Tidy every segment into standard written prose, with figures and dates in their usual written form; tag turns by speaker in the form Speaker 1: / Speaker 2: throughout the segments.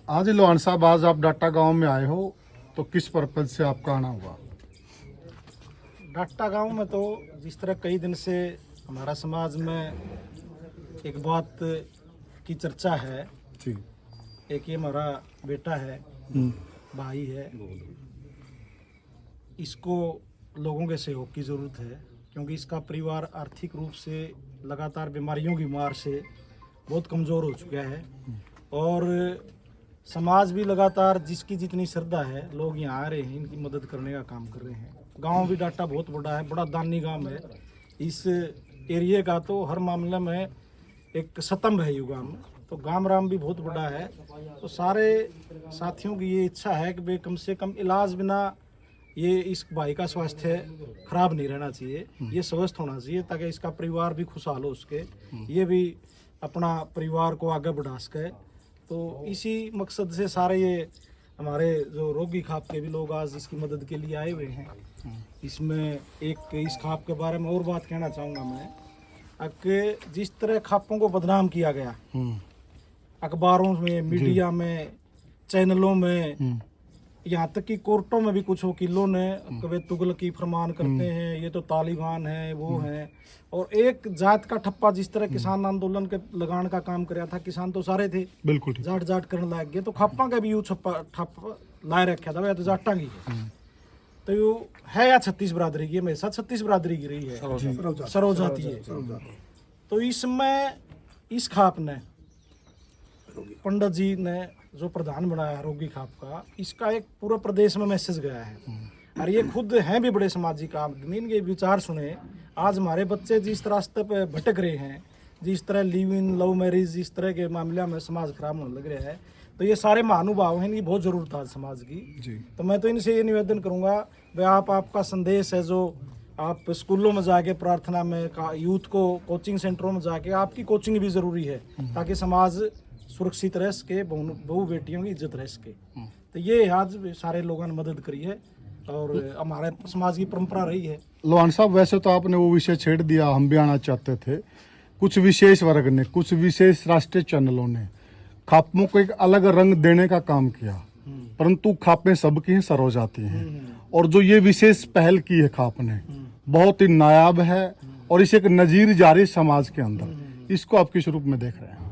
Speaker 1: आज लोहान साहब, आज आप डाटा गांव में आए हो, तो किस पर्पज से आपका आना हुआ?
Speaker 2: डाटा गांव में तो जिस तरह कई दिन से हमारा समाज में एक बात की चर्चा है,
Speaker 1: जी।
Speaker 2: एक ये हमारा बेटा है, भाई है, इसको लोगों के सहयोग की ज़रूरत है, क्योंकि इसका परिवार आर्थिक रूप से लगातार बीमारियों की मार से बहुत कमज़ोर हो चुका है। और समाज भी लगातार, जिसकी जितनी श्रद्धा है, लोग यहाँ आ रहे हैं, इनकी मदद करने का काम कर रहे हैं। गांव भी डाटा बहुत बड़ा है, बड़ा दानी गांव है। इस एरिया का तो हर मामले में एक स्तंभ है युवा में, तो गांव राम भी बहुत बड़ा है। तो सारे साथियों की ये इच्छा है कि वे कम से कम इलाज बिना ये इस भाई का स्वास्थ्य खराब नहीं रहना चाहिए, ये स्वस्थ होना चाहिए, ताकि इसका परिवार भी खुशहाल हो सके, ये भी अपना परिवार को आगे बढ़ा सके। तो इसी मकसद से सारे ये हमारे जो रोगी खाप के भी लोग आज इसकी मदद के लिए आए हुए हैं। इसमें एक इस खाप के बारे में और बात कहना चाहूँगा मैं, कि जिस तरह खापों को बदनाम किया गया अखबारों में, मीडिया में, चैनलों में, यहाँ तक कि कोर्टों में भी कुछ वकीलों ने कभी तुगलकी फरमान करते हैं, ये तो तालिबान है, वो है। और एक जात का ठप्पा, जिस तरह किसान आंदोलन के लगान का काम कराया था, किसान तो सारे थे,
Speaker 1: बिल्कुल
Speaker 2: जाट जाट करने लग गए, तो खापा का भी यू ठप्पा लाए रखा था, तो जाटा की है। तो यू है या 36 बरादरी की, मेरे साथ 36 बरादरी की रही है, सरो जाती है। तो इसमें इस खाप ने, पंडित जी ने जो प्रधान बनाया रोगी खाप का, इसका एक पूरा प्रदेश में मैसेज गया है। और ये खुद हैं भी बड़े सामाजिक आदमी, इनके विचार सुने। आज हमारे बच्चे जिस रास्ते पे भटक रहे हैं, जिस तरह लिव इन, लव मैरिज, इस तरह के मामले में समाज खराब होने लग रहा है, तो ये सारे महानुभाव हैं, इनकी बहुत ज़रूरत है समाज की जी। तो मैं तो इनसे ये निवेदन करूँगा, भाई आपका संदेश है जो आप स्कूलों में जाके, प्रार्थना में, यूथ को कोचिंग सेंटरों में जाके, आपकी कोचिंग भी ज़रूरी है, ताकि समाज सुरक्षित रह सके, बहू बेटियों की इज्जत रह सके। तो ये आज सारे लोगों ने मदद करी है और हमारे समाज की परंपरा रही है।
Speaker 1: लोहान साहब, वैसे तो आपने वो विषय छेड़ दिया, हम भी आना चाहते थे। कुछ विशेष वर्ग ने, कुछ विशेष राष्ट्रीय चैनलों ने खापों को एक अलग रंग देने का काम किया, परंतु खापें सबकी हैं, सरो जाती हैं। और जो ये विशेष पहल की है खाप ने, बहुत ही नायाब है और इसे एक नजीर जारी समाज के अंदर, इसको आप किस रूप में देख रहे हैं?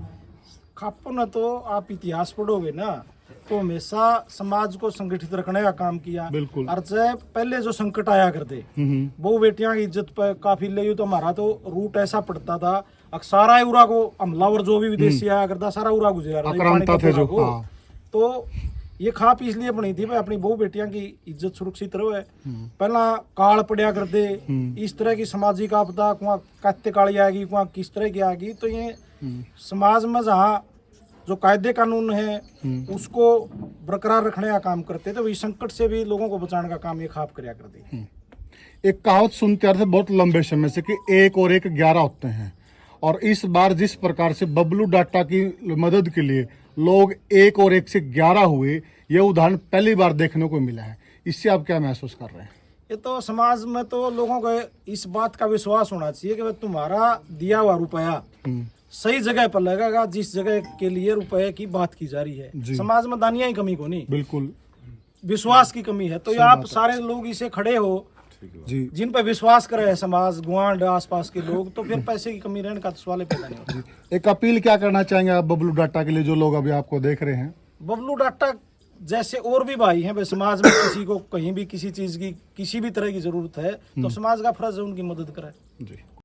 Speaker 2: खापों ने तो, आप इतिहास पढ़ोगे ना, तो हमेशा समाज को संगठित रखने का काम किया।
Speaker 1: बिल्कुल।
Speaker 2: और चाहे पहले जो संकट आया करते, बहु बेटियां की इज्जत पर काफी ले, तो हमारा तो रूट ऐसा पड़ता था, सारा उरा को हमलावर जो भी विदेशी आया करता, सारा उरा गुजरा
Speaker 1: थे जो।
Speaker 2: तो ये खाप इसलिए बनी थी, भाई अपनी बहु बेटियां की इज्जत सुरक्षित रहे। पहला काल पड़िया करते, इस तरह की सामाजिक आपदा, कुआ कात्ते काली आएगी, कुआ किस तरह की आएगी, तो ये समाज में जहाँ जो कायदे कानून है उसको बरकरार रखने का काम करते, तो इस संकट से भी लोगों को बचाने का काम ये खाप करया करते।
Speaker 1: एक कहावत सुनते आ रहे थे बहुत लंबे समय से कि 1 और 1 11 होते हैं, और इस बार जिस प्रकार से बबलू डाटा की मदद के लिए लोग 1 और 1 से 11 हुए, यह उदाहरण पहली बार देखने को मिला है। इससे आप क्या महसूस कर रहे हैं?
Speaker 2: ये तो समाज में तो लोगों को इस बात का विश्वास होना चाहिए कि तुम्हारा दिया हुआ रुपया सही जगह पर लगेगा, जिस जगह के लिए रुपए की बात की जा रही है। समाज में दानिया ही कमी को नहीं, बिल्कुल विश्वास की कमी है। तो ये आप सारे लोग इसे खड़े हो जी, जिन पर विश्वास करे समाज, गुआंढ, आसपास के लोग, तो फिर पैसे की कमी रहने का तो सवाल पैदा नहीं होता।
Speaker 1: एक अपील क्या करना चाहेंगे आप बबलू डाटा के लिए, जो लोग अभी आपको देख रहे हैं?
Speaker 2: बबलू डाटा जैसे और भी भाई हैं, वे समाज में किसी को कहीं भी किसी चीज की, किसी भी तरह की जरूरत है, तो समाज का फर्ज है उनकी मदद करे जी।